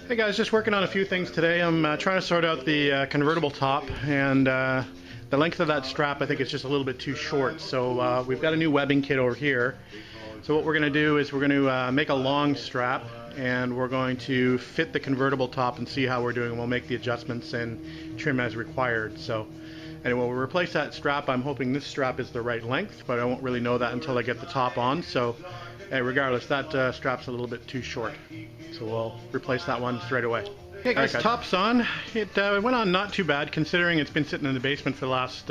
Hey guys, just working on a few things today. I'm trying to sort out the convertible top, and the length of that strap I think is just a little bit too short. So we've got a new webbing kit over here. So what we're going to do is we're going to make a long strap, and we're going to fit the convertible top and see how we're doing. We'll make the adjustments and trim as required. So anyway, we'll replace that strap. I'm hoping this strap is the right length, but I won't really know that until I get the top on. So regardless, that strap's a little bit too short. So we'll replace that one straight away. Okay guys, top's on. It went on not too bad considering it's been sitting in the basement for the last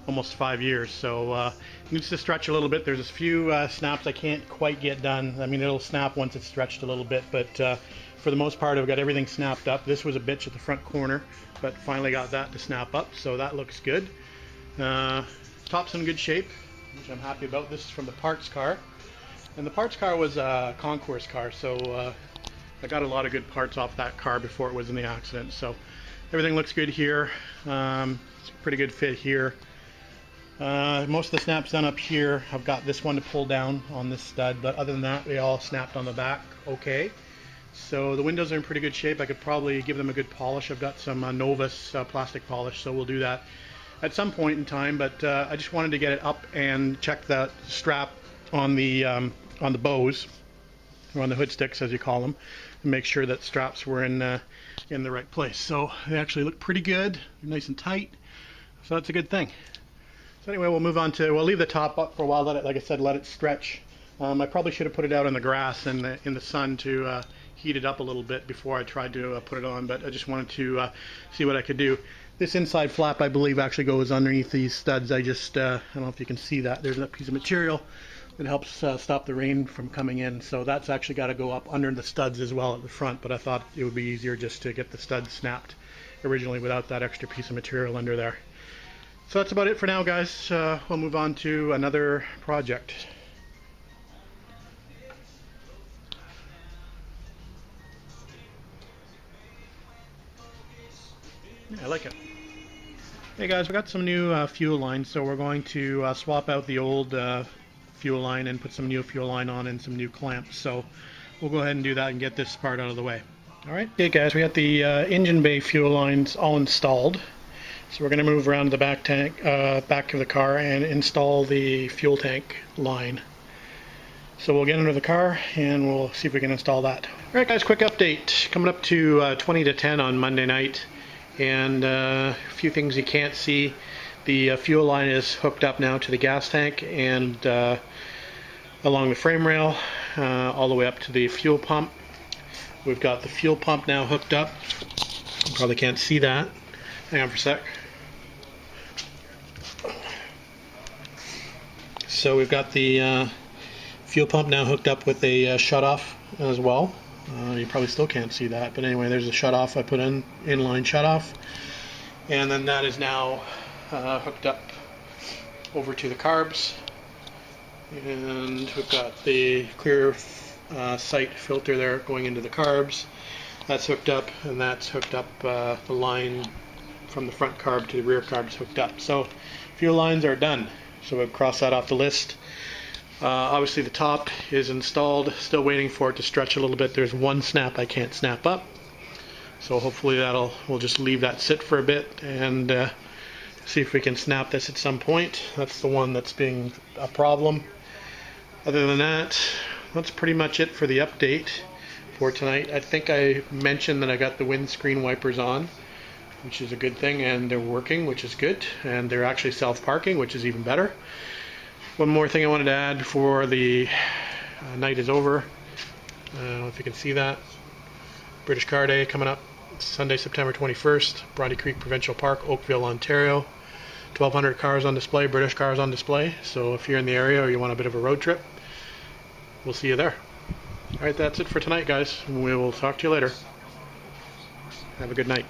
almost 5 years. So it needs to stretch a little bit. There's a few snaps I can't quite get done. I mean, it'll snap once it's stretched a little bit, but for the most part I've got everything snapped up. This was a bitch at the front corner, but finally got that to snap up, so that looks good. Top's in good shape, which I'm happy about. This is from the parts car, and the parts car was a concourse car, so I got a lot of good parts off that car before it was in the accident. So everything looks good here. It's a pretty good fit here. Most of the snaps done up here. I've got this one to pull down on this stud, but other than that they all snapped on the back okay. So the windows are in pretty good shape. I could probably give them a good polish. I've got some Novus plastic polish, so we'll do that at some point in time, but I just wanted to get it up and check the strap on the bows, or on the hood sticks as you call them, and make sure that straps were in the right place. So they actually look pretty good, nice and tight, so that's a good thing. So anyway, we'll move on to, we'll leave the top up for a while, let it, like I said, let it stretch. I probably should have put it out in the grass and in the sun to heat it up a little bit before I tried to put it on, but I just wanted to see what I could do. This inside flap, I believe, actually goes underneath these studs. I don't know if you can see that. There's a piece of material that helps stop the rain from coming in, so that's actually got to go up under the studs as well at the front, but I thought it would be easier just to get the studs snapped originally without that extra piece of material under there. So that's about it for now, guys. We'll move on to another project. Yeah, I like it. Hey guys, we got some new fuel lines, so we're going to swap out the old fuel line and put some new fuel line on and some new clamps. So we'll go ahead and do that and get this part out of the way. Alright, okay guys, we got the engine bay fuel lines all installed. So we're going to move around the back of the car and install the fuel tank line. So we'll get under the car and we'll see if we can install that. Alright guys, quick update. Coming up to 20 to 10 on Monday night, and a few things you can't see. The fuel line is hooked up now to the gas tank and along the frame rail all the way up to the fuel pump. We've got the fuel pump now hooked up. You probably can't see that. Hang on for a sec. So we've got the fuel pump now hooked up with a shut-off as well. You probably still can't see that, but anyway, there's a shut-off I put in, inline shut-off. And then that is now hooked up over to the carbs, and we've got the clear sight filter there going into the carbs. That's hooked up, and that's hooked up the line from the front carb to the rear carbs hooked up. So fuel lines are done, so we've crossed that off the list. Obviously the top is installed, still waiting for it to stretch a little bit. There's one snap I can't snap up, so hopefully we'll just leave that sit for a bit and see if we can snap this at some point. That's the one that's being a problem. Other than that, that's pretty much it for the update for tonight. I think I mentioned that I got the windscreen wipers on, which is a good thing, and they're working, which is good, and they're actually self-parking, which is even better. One more thing I wanted to add before the night is over. I don't know if you can see that. British Car Day coming up Sunday, September 21st, Bronte Creek Provincial Park, Oakville, Ontario. 1,200 cars on display, British cars on display. So if you're in the area or you want a bit of a road trip, we'll see you there. Alright, that's it for tonight, guys. We will talk to you later. Have a good night.